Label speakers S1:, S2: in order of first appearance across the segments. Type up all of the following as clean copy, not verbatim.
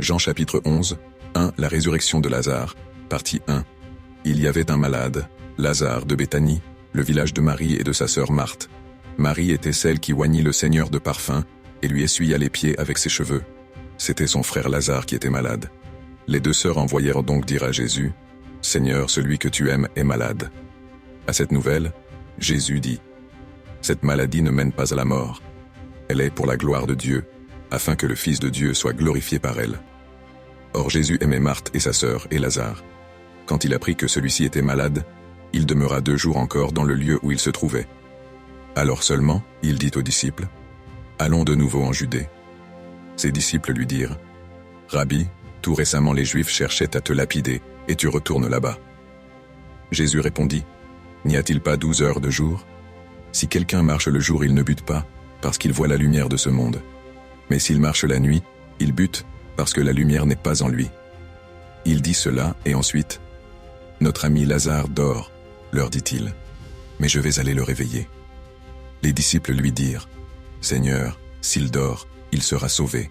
S1: Jean chapitre 11, 1. La résurrection de Lazare, partie 1. Il y avait un malade, Lazare de Béthanie, le village de Marie et de sa sœur Marthe. Marie était celle qui oignit le Seigneur de parfum et lui essuya les pieds avec ses cheveux. C'était son frère Lazare qui était malade. Les deux sœurs envoyèrent donc dire à Jésus, « Seigneur, celui que tu aimes est malade. » À cette nouvelle, Jésus dit, « Cette maladie ne mène pas à la mort. Elle est pour la gloire de Dieu, afin que le Fils de Dieu soit glorifié par elle. » Or Jésus aimait Marthe et sa sœur et Lazare. Quand il apprit que celui-ci était malade, il demeura 2 jours encore dans le lieu où il se trouvait. Alors seulement, il dit aux disciples, « Allons de nouveau en Judée. » Ses disciples lui dirent, « Rabbi, tout récemment les Juifs cherchaient à te lapider, et tu retournes là-bas. » Jésus répondit, « N'y a-t-il pas 12 heures de jour? Si quelqu'un marche le jour, il ne bute pas, parce qu'il voit la lumière de ce monde. Mais s'il marche la nuit, il bute, parce que la lumière n'est pas en lui. » Il dit cela, et ensuite, « Notre ami Lazare dort, leur dit-il, mais je vais aller le réveiller. » Les disciples lui dirent, « Seigneur, s'il dort, il sera sauvé. »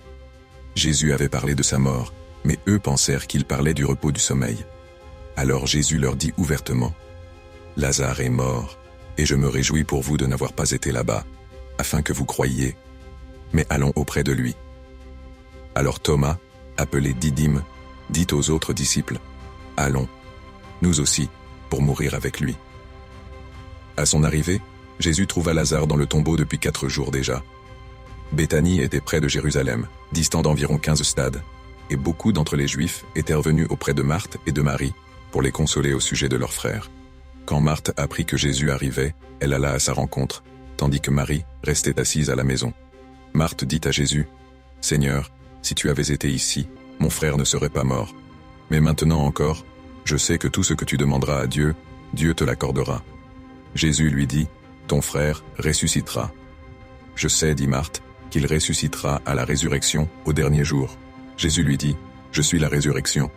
S1: Jésus avait parlé de sa mort, mais eux pensèrent qu'il parlait du repos du sommeil. Alors Jésus leur dit ouvertement, « Lazare est mort, et je me réjouis pour vous de n'avoir pas été là-bas, afin que vous croyiez. Mais allons auprès de lui. » Alors Thomas, appelé Didyme, dit aux autres disciples, « Allons, nous aussi, pour mourir avec lui. » À son arrivée, Jésus trouva Lazare dans le tombeau depuis 4 jours déjà. Béthanie était près de Jérusalem, distant d'environ 15 stades, et beaucoup d'entre les Juifs étaient revenus auprès de Marthe et de Marie pour les consoler au sujet de leur frère. Quand Marthe apprit que Jésus arrivait, elle alla à sa rencontre, tandis que Marie restait assise à la maison. Marthe dit à Jésus, « Seigneur, si tu avais été ici, mon frère ne serait pas mort. Mais maintenant encore, je sais que tout ce que tu demanderas à Dieu, Dieu te l'accordera. » Jésus lui dit, « Ton frère ressuscitera. » Je sais, dit Marthe, qu'il ressuscitera à la résurrection au dernier jour. Jésus lui dit, « Je suis la résurrection